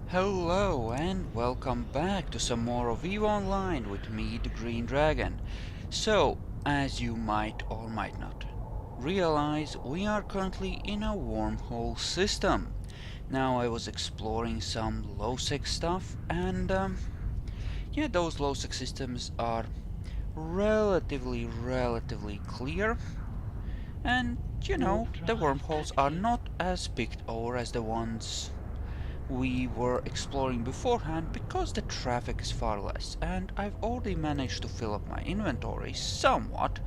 Hello and welcome back to some more of EVE Online with me, the Green Dragon. So, as you might or might not realize, we are currently in a wormhole system. Now I was exploring some low-sec stuff and yeah, those low-sec systems are relatively clear, and the wormholes are not as picked over as the ones we were exploring beforehand because the traffic is far less, and I've already managed to fill up my inventory somewhat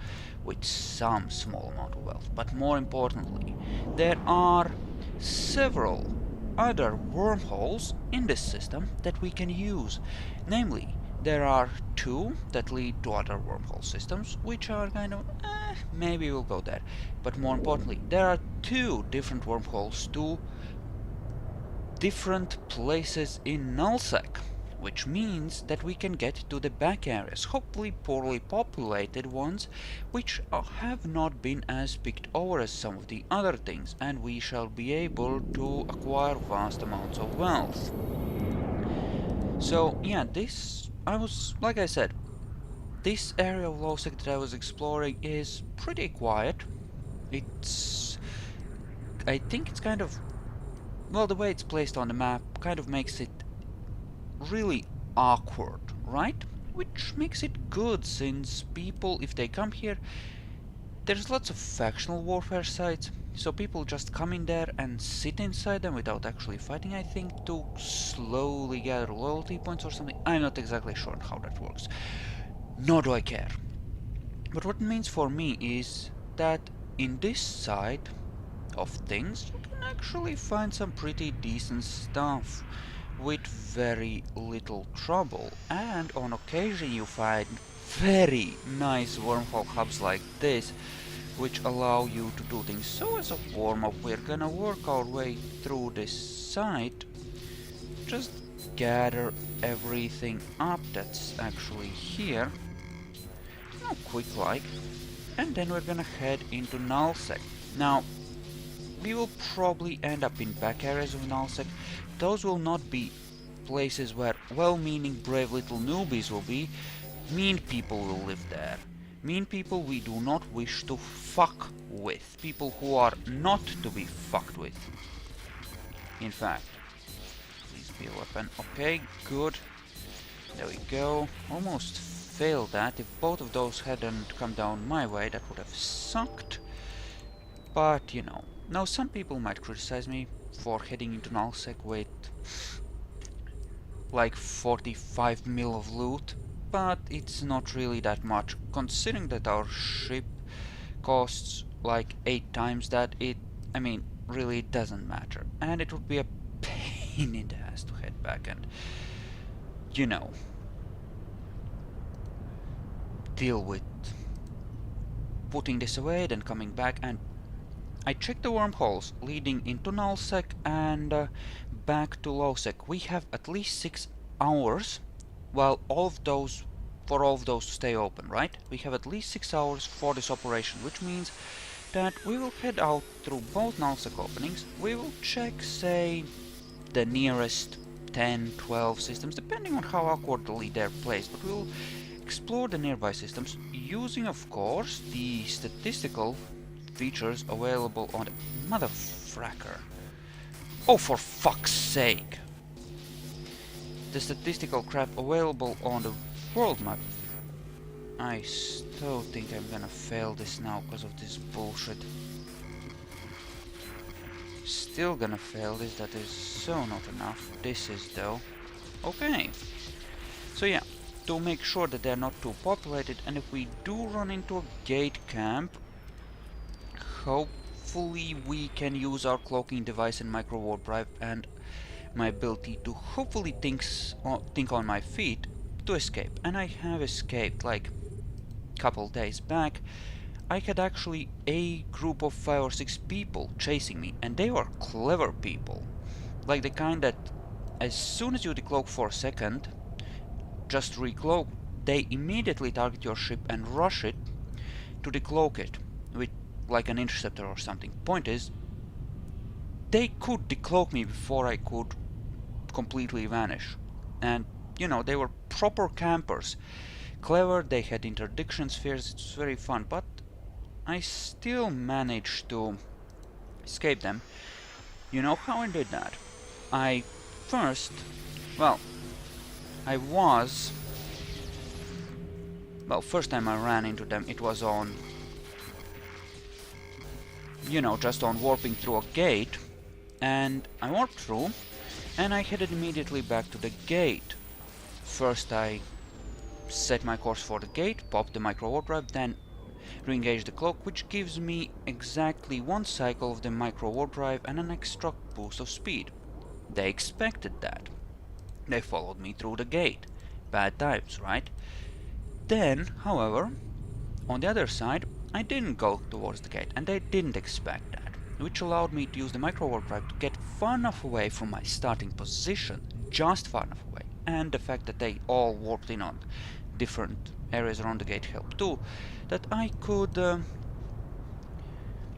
with some small amount of wealth. But more importantly, there are several other wormholes in this system that we can use. Namely, there are two that lead to other wormhole systems, which are kind of, maybe we'll go there. But more importantly, there are two different wormholes to different places in Nullsec, which means that we can get to the back areas, hopefully poorly populated ones, which have not been as picked over as some of the other things, and we shall be able to acquire vast amounts of wealth. So yeah, like I said, this area of Lowsec that I was exploring is pretty quiet. I think it's kind of, well, the way it's placed on the map kind of makes it really awkward, right? Which makes it good, since people, if they come here, there's lots of factional warfare sites, so people just come in there and sit inside them without actually fighting, I think, to slowly gather loyalty points or something. I'm not exactly sure how that works, nor do I care. But what it means for me is that in this side of things, you can actually find some pretty decent stuff with very little trouble, and on occasion you find very nice wormhole hubs like this, which allow you to do things. So as a warm-up, we're gonna work our way through this site, just gather everything up that's actually here, quick like, and then we're gonna head into Nullsec. Now, we will probably end up in back areas of Nullsec. Those will not be places where well-meaning brave little newbies will be. Mean people will live there. Mean people we do not wish to fuck with. People who are not to be fucked with. In fact, please be a weapon. Okay, good. There we go. Almost failed that. If both of those hadn't come down my way, that would have sucked. But, now some people might criticize me for heading into Nullsec with like 45 mil of loot, but it's not really that much, considering that our ship costs like 8 times that. Really it doesn't matter, and it would be a pain in the ass to head back and, deal with putting this away, then coming back. And I checked the wormholes leading into Nullsec and back to Lowsec. We have at least 6 hours, while for all of those to stay open, right? We have at least 6 hours for this operation, which means that we will head out through both Nullsec openings. We will check, say, the nearest 10, 12 systems, depending on how awkwardly they're placed, but we'll explore the nearby systems using, of course, the statistical features available on the motherfracker. Oh, for fuck's sake! The statistical crap available on the world map. I still think I'm gonna fail this now because of this bullshit. Still gonna fail this, that is so not enough. This is though. Okay. So yeah, to make sure that they're not too populated, and if we do run into a gate camp, hopefully we can use our cloaking device and micro warp drive and my ability to hopefully think on my feet to escape. And I have escaped like a couple days back. I had actually a group of 5 or 6 people chasing me, and they were clever people. Like the kind that as soon as you decloak for a second, just recloak, they immediately target your ship and rush it to decloak it with like an interceptor or something. Point is, they could decloak me before I could completely vanish. And, you know, they were proper campers. Clever, they had interdiction spheres, it's very fun, but I still managed to escape them. You know how I did that? I first, well, I was, well, first time I ran into them, it was on, you know, just on warping through a gate, and I warped through, and I headed immediately back to the gate. First I set my course for the gate, popped the micro warp drive, then re-engage the cloak, which gives me exactly one cycle of the micro warp drive and an extra boost of speed. They expected that. They followed me through the gate. Bad times, right? Then, however, on the other side, I didn't go towards the gate, and they didn't expect that, which allowed me to use the micro warp drive to get far enough away from my starting position, just far enough away, and the fact that they all warped in on different areas around the gate helped too, that I could,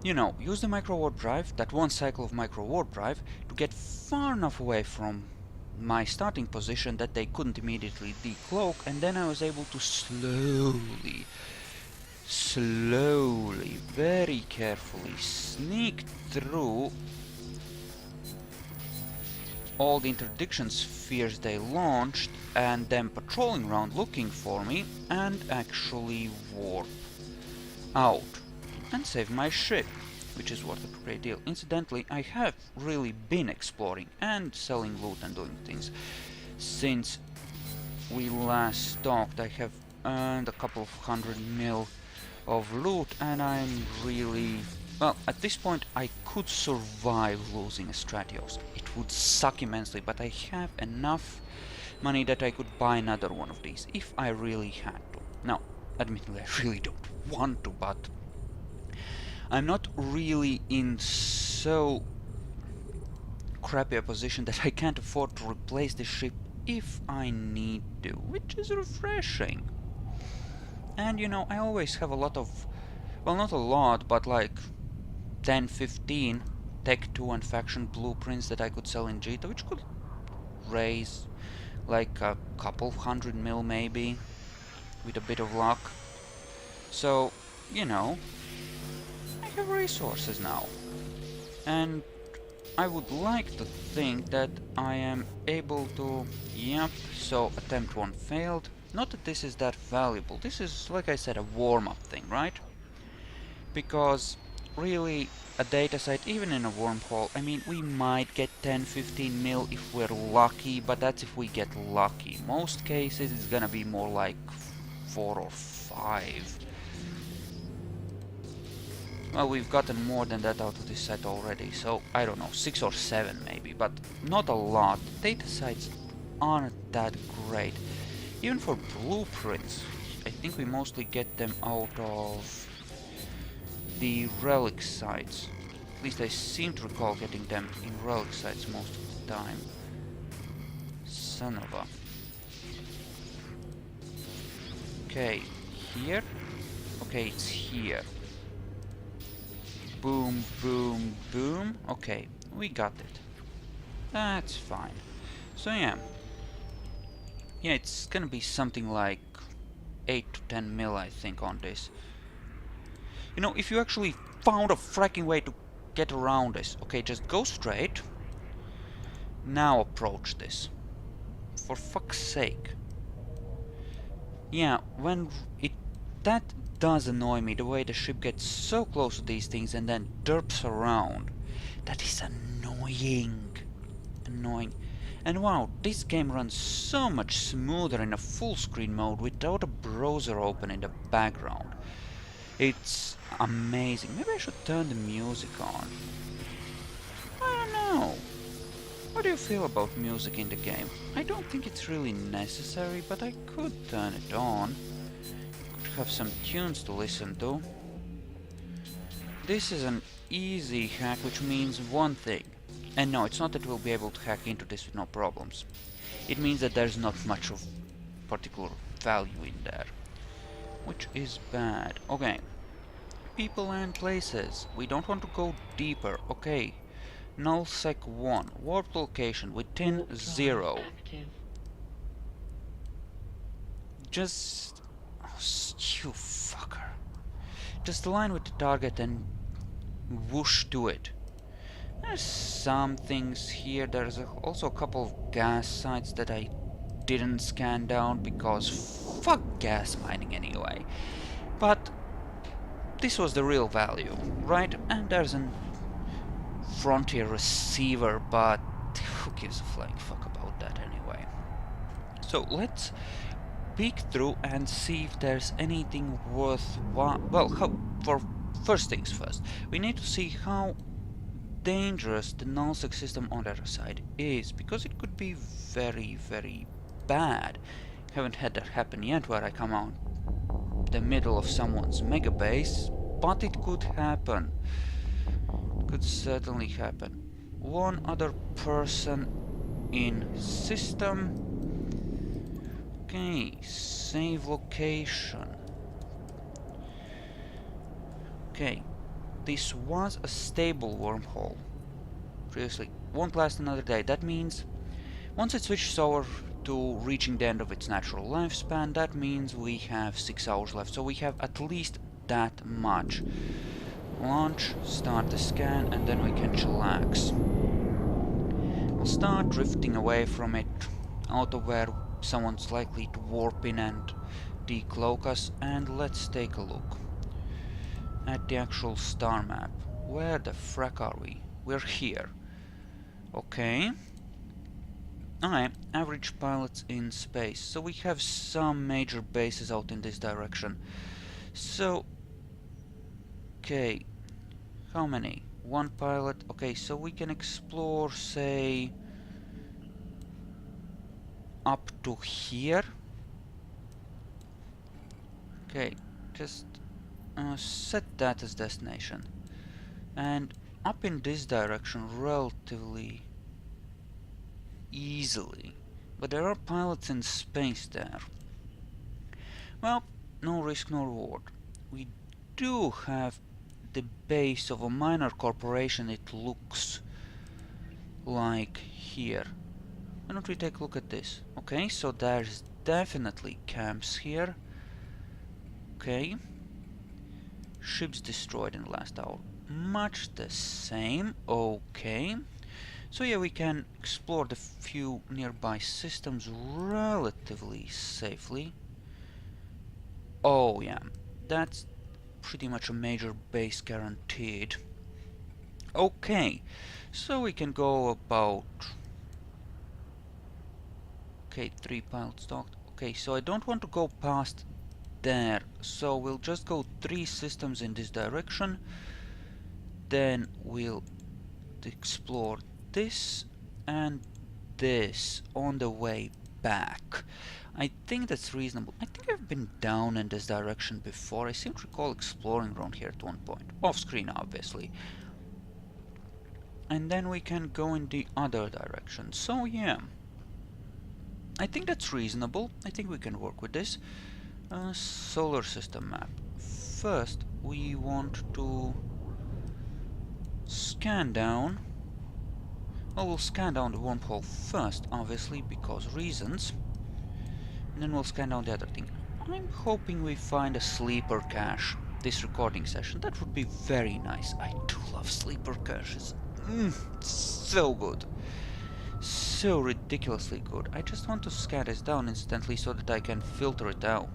you know, use the micro warp drive, that one cycle of micro warp drive, to get far enough away from my starting position that they couldn't immediately decloak, and then I was able to slowly, very carefully sneak through all the interdiction spheres they launched, and then patrolling around looking for me, and actually warp out and save my ship, which is worth a great deal. Incidentally, I have really been exploring and selling loot and doing things. Since we last talked, I have earned a couple of 100 mil of loot, and I'm really... well, at this point I could survive losing a Stratios. It would suck immensely, but I have enough money that I could buy another one of these, if I really had to. Now, admittedly, I really don't want to, but I'm not really in so crappy a position that I can't afford to replace the ship if I need to, which is refreshing. And you know, I always have a lot of, well, not a lot, but like 10, 15 Tech 2 and faction blueprints that I could sell in Jita, which could raise like a couple 100 mil maybe, with a bit of luck. So, you know, I have resources now. And I would like to think that I am able to... Yep, so attempt 1 failed. Not that this is that valuable. This is, like I said, a warm-up thing, right? Because, really, a data site, even in a wormhole, I mean, we might get 10-15 mil if we're lucky, but that's if we get lucky. Most cases, it's gonna be more like 4 or 5. Well, we've gotten more than that out of this set already, so I don't know, 6 or 7 maybe, but not a lot. Data sites aren't that great. Even for blueprints, I think we mostly get them out of the relic sites. At least I seem to recall getting them in relic sites most of the time. Son of a... Okay, here? Okay, it's here. Boom, boom, boom. Okay, we got it. That's fine. So yeah. Yeah, it's gonna be something like 8 to 10 mil, I think, on this. You know, if you actually found a fracking way to get around this, okay, just go straight. Now approach this. For fuck's sake. Yeah, when it... that does annoy me, the way the ship gets so close to these things and then derps around. That is annoying. Annoying. And wow, this game runs so much smoother in a full screen mode without a browser open in the background. It's amazing. Maybe I should turn the music on. I don't know. What do you feel about music in the game? I don't think it's really necessary, but I could turn it on. Could have some tunes to listen to. This is an easy hack, which means one thing. And no, it's not that we'll be able to hack into this with no problems. It means that there's not much of particular value in there. Which is bad. Okay. People and places. We don't want to go deeper. Okay. Nullsec 1. Warp location within 0. Just... oh, you fucker. Just align with the target and whoosh to it. There's some things here. There's also a couple of gas sites that I didn't scan down because fuck gas mining anyway. But this was the real value, right? And there's an frontier receiver, but who gives a flying fuck about that anyway? So let's peek through and see if there's anything worthwhile. Well, for first things first, we need to see how dangerous the Nullsec system on the other side is, because it could be very, very bad. Haven't had that happen yet, where I come out the middle of someone's mega base, but it could happen. Could certainly happen. One other person in system. Okay, save location. Okay, this was a stable wormhole previously. Won't last another day. That means once it switches over to reaching the end of its natural lifespan, that means we have 6 hours left. So we have at least that much. Launch, start the scan, and then we can chillax. We'll start drifting away from it, out of where someone's likely to warp in and decloak us, and let's take a look at the actual star map. Where the frack are we? We're here. Okay. Alright, average pilots in space. So we have some major bases out in this direction. So, okay, how many? One pilot. Okay, so we can explore, say, up to here. Okay, just set that as destination. And up in this direction relatively easily. But there are pilots in space there. Well, no risk, no reward. We do have the base of a minor corporation, it looks like here. Why don't we take a look at this? Okay, so there's definitely camps here. Okay. Ships destroyed in the last hour. Much the same. Okay. So yeah, we can explore the few nearby systems relatively safely. Oh yeah, that's pretty much a major base guaranteed. Okay, so we can go about... okay, 3 pilots docked. Okay, so I don't want to go past there, so we'll just go 3 systems in this direction. Then we'll explore this and this on the way back. I think that's reasonable. I think I've been down in this direction before. I seem to recall exploring around here at one point. Off screen, obviously. And then we can go in the other direction. So yeah, I think that's reasonable. I think we can work with this. Solar system map. First, we want to scan down. Well, we'll scan down the wormhole first, obviously, because reasons. And then we'll scan down the other thing. I'm hoping we find a sleeper cache this recording session. That would be very nice. I do love sleeper caches. So good. So ridiculously good. I just want to scan this down instantly so that I can filter it out.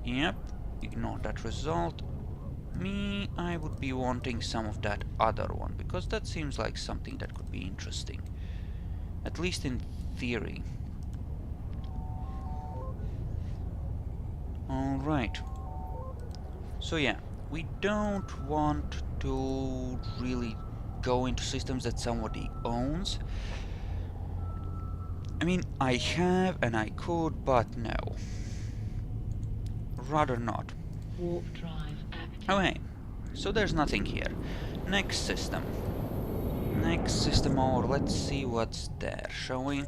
Yep, ignore that result. Me, I would be wanting some of that other one, because that seems like something that could be interesting. At least in theory. Alright. So yeah, we don't want to really go into systems that somebody owns. I mean, I have and I could, but no. Rather not. Warp drive active. Okay, so there's nothing here. Next system. Next system over. Let's see what's there, shall we?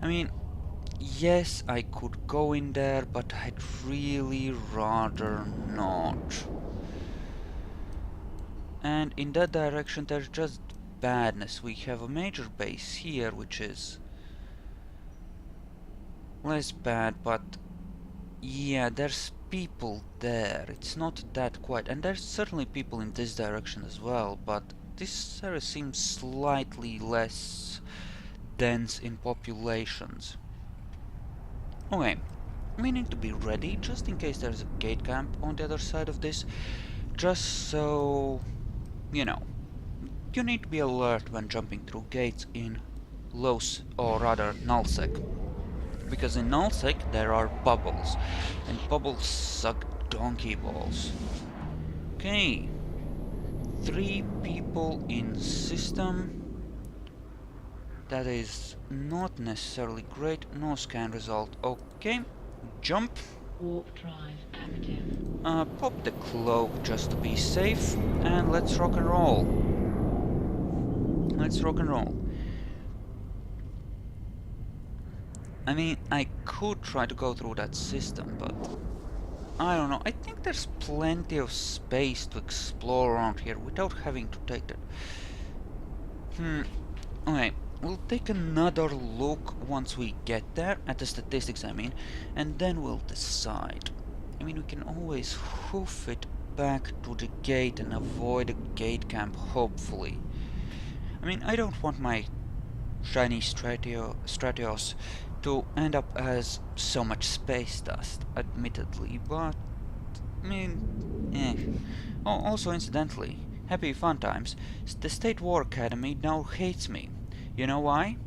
I mean, yes, I could go in there, but I'd really rather not. And in that direction there's just badness. We have a major base here, which is less bad, but yeah, there's people there. It's not that quiet. And there's certainly people in this direction as well, but this area seems slightly less dense in populations. Okay, we need to be ready just in case there's a gate camp on the other side of this. Just so, you know, you need to be alert when jumping through gates in Los, or rather Nullsec. Because in Nullsec there are bubbles, and bubbles suck donkey balls. Okay, 3 people in system. That is not necessarily great. No scan result. Okay, jump. Warp drive active. Pop the cloak just to be safe, and let's rock and roll. Let's rock and roll. I mean, I could try to go through that system, but I don't know. I think there's plenty of space to explore around here without having to take that. Okay, we'll take another look once we get there, at the statistics I mean, and then we'll decide. I mean, we can always hoof it back to the gate and avoid a gate camp, hopefully. I mean, I don't want my shiny Stratios to end up as so much space dust, admittedly, but I mean, Oh, also incidentally, happy fun times, the State War Academy now hates me. You know why?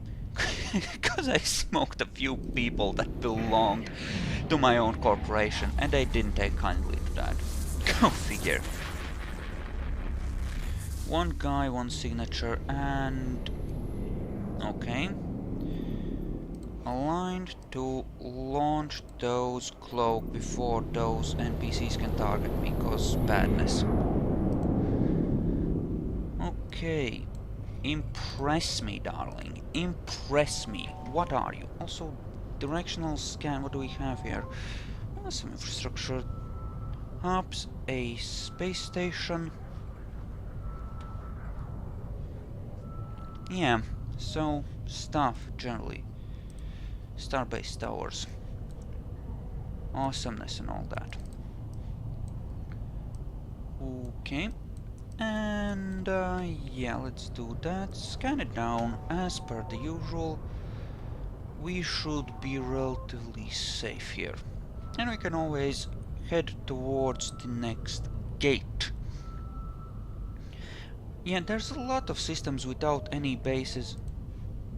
Because I smoked a few people that belonged to my own corporation, and they didn't take kindly to that. Go figure. One guy, one signature, and... okay. Aligned to launch those cloak before those NPCs can target me, cause badness. Okay. Impress me, darling. Impress me. What are you? Also, directional scan, what do we have here? Some infrastructure. Hubs, a space station. Yeah, so stuff, generally. Starbase towers. Awesomeness and all that. Okay. And, yeah, let's do that. Scan it down, as per the usual. We should be relatively safe here. And we can always head towards the next gate. Yeah, there's a lot of systems without any bases.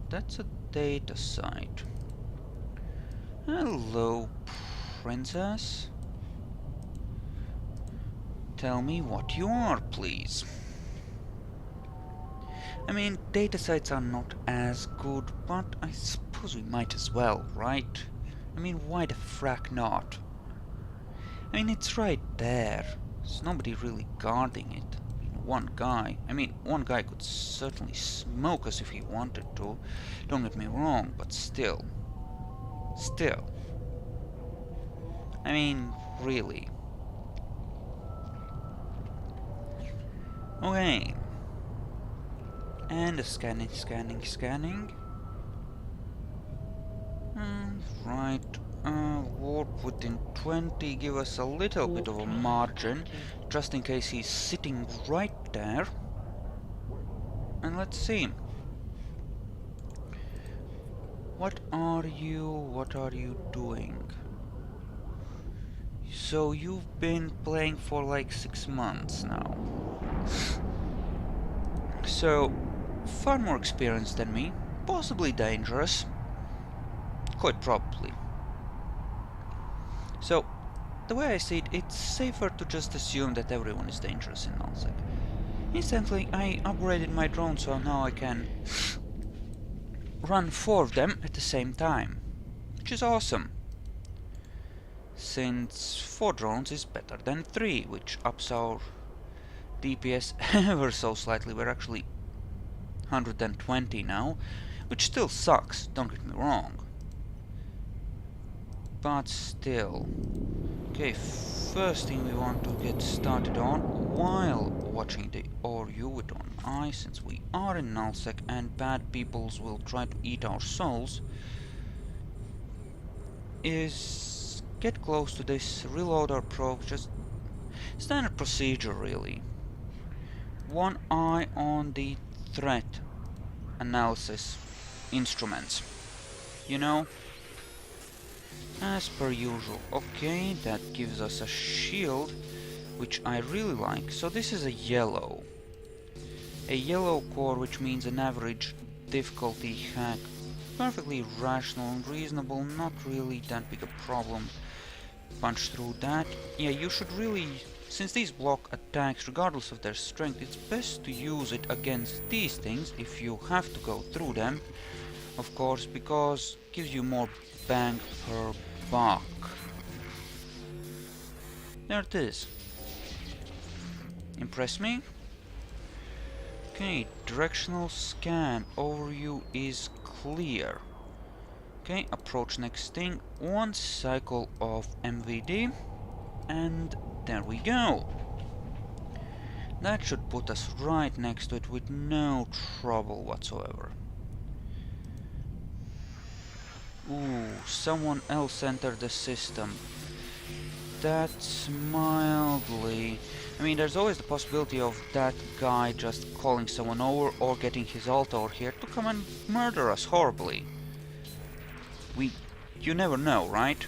That's a data site. Hello, princess. Tell me what you are, please. I mean, data sites are not as good, but I suppose we might as well, right? I mean, why the frack not? I mean, it's right there. There's nobody really guarding it. One guy. I mean, one guy could certainly smoke us if he wanted to. Don't get me wrong, but still. Still. I mean, really. Okay. And scanning, scanning, scanning. Right. Warp within 20, give us a little bit of a margin, just in case he's sitting right there. And let's see. What are you doing? So you've been playing for like 6 months now. So, far more experienced than me, possibly dangerous. Quite probably. So, the way I see it, it's safer to just assume that everyone is dangerous in Nullsec. Instantly, I upgraded my drone, so now I can run 4 of them at the same time, which is awesome. Since 4 drones is better than 3, which ups our DPS ever so slightly. We're actually 120 now, which still sucks, don't get me wrong. But still. Okay, first thing we want to get started on, while watching the or you with one eye, since we are in Nullsec and bad peoples will try to eat our souls, is get close to this, reload our probe, just standard procedure really. One eye on the threat analysis instruments, you know, as per usual. Okay, that gives us a shield, which I really like. So this is a yellow core, which means an average difficulty hack. Perfectly rational and reasonable, not really that big a problem. Punch through that. Yeah, you should really, since these block attacks regardless of their strength, it's best to use it against these things if you have to go through them, of course, because it gives you more bang per buck. There it is. Impress me? Okay, directional scan overview is clear. Okay, approach next thing, 1 cycle of MVD, and there we go. That should put us right next to it with no trouble whatsoever. Ooh, someone else entered the system. That's mildly... I mean, there's always the possibility of that guy just calling someone over or getting his alt over here to come and murder us horribly. You never know, right?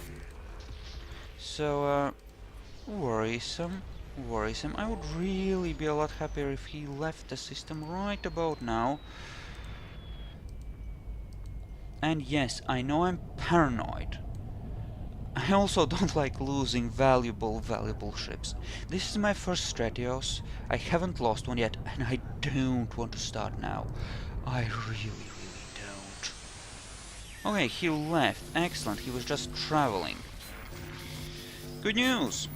So, worrisome. I would really be a lot happier if he left the system right about now. And yes, I know I'm paranoid. I also don't like losing valuable ships. This is my first Stratios. I haven't lost one yet, and I don't want to start now. I really don't. Okay, he left. Excellent, he was just traveling. Good news!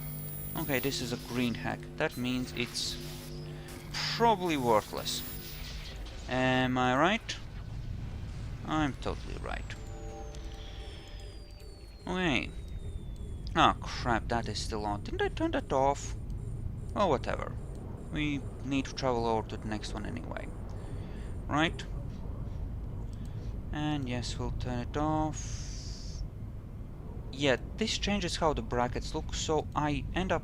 Okay, this is a green hack. That means it's probably worthless. Am I right? I'm totally right. Okay. Ah, crap, that is still on. Didn't I turn that off? Oh, whatever. We need to travel over to the next one anyway. Right? And yes, we'll turn it off. Yeah, this changes how the brackets look, so I end up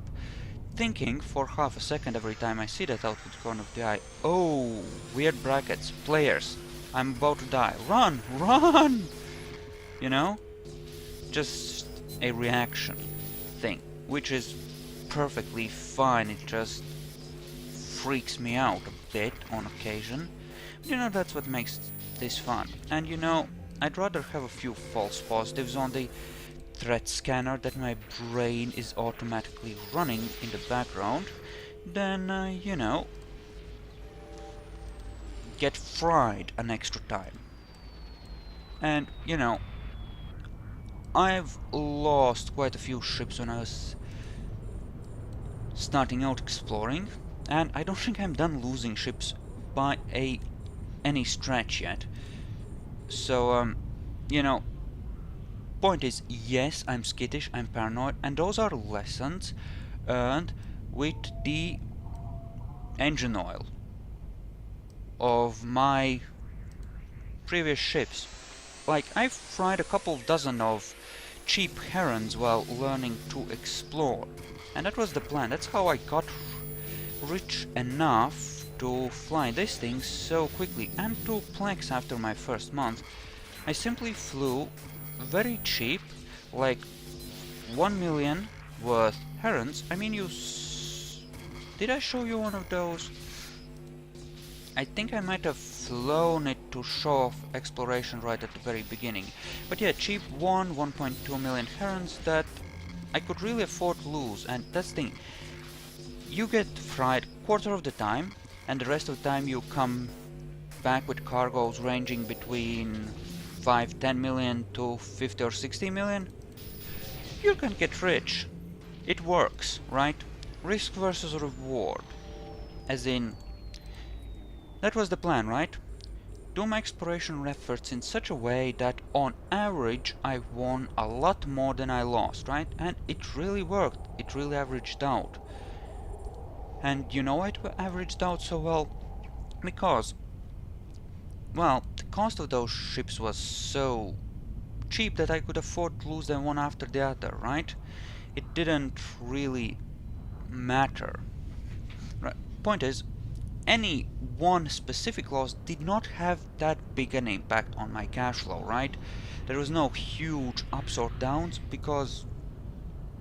thinking for half a second every time I see that out with the corner of the eye. Oh, weird brackets. Players. I'm about to die. Run! Run! You know? Just a reaction thing, which is perfectly fine. It just freaks me out a bit on occasion. But, you know, that's what makes this fun. And you know, I'd rather have a few false positives on the threat scanner that my brain is automatically running in the background than, you know, get fried an extra time. And, you know, I've lost quite a few ships when I was starting out exploring, and I don't think I'm done losing ships by any stretch yet. So, you know, point is, yes, I'm skittish, I'm paranoid, and those are lessons earned with the engine oil of my previous ships. Like, I've fried a couple dozen of cheap herons while learning to explore, and that was the plan. That's how I got rich enough to fly this thing so quickly, and 2 plaques after my first month. I simply flew very cheap, like 1 million worth herons. I mean, did I show you one of those? I think I might have flown it to show off exploration right at the very beginning. But yeah, cheap 1.2 million herons that I could really afford to lose, and that's the thing. You get fried quarter of the time, and the rest of the time you come back with cargoes ranging between 5-10 million to 50 or 60 million. You can get rich. It works, right? Risk versus reward. As in, that was the plan, right? Do my exploration efforts in such a way that on average I won a lot more than I lost, right? And it really worked. It really averaged out. And you know why it averaged out so well? Because, well, the cost of those ships was so cheap that I could afford to lose them one after the other, right? It didn't really matter. Right. Point is, any one specific loss did not have that big an impact on my cash flow, right? There was no huge ups or downs because,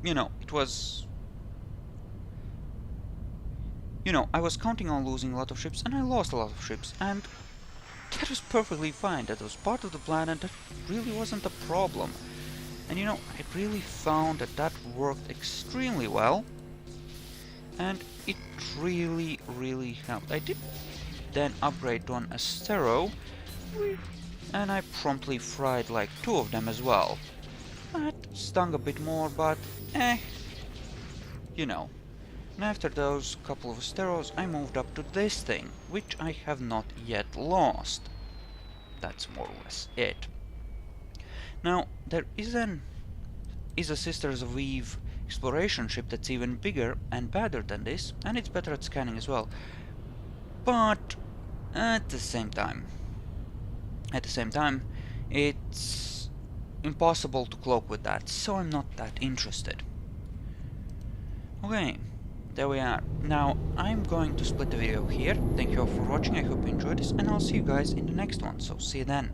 it was, I was counting on losing a lot of ships and I lost a lot of ships, and that was perfectly fine. That was part of the plan and that really wasn't a problem. And I really found that that worked extremely well, and it really, really helped. I did then upgrade to an Astero, and I promptly fried like 2 of them as well. That stung a bit more, but you know. And after those couple of Asteros, I moved up to this thing, which I have not yet lost. That's more or less it. Now, there is a Sisters of Eve exploration ship that's even bigger and better than this, and it's better at scanning as well. But at the same time, it's impossible to cloak with that, so I'm not that interested. Okay, there we are. Now, I'm going to split the video here. Thank you all for watching, I hope you enjoyed this, and I'll see you guys in the next one, so see you then.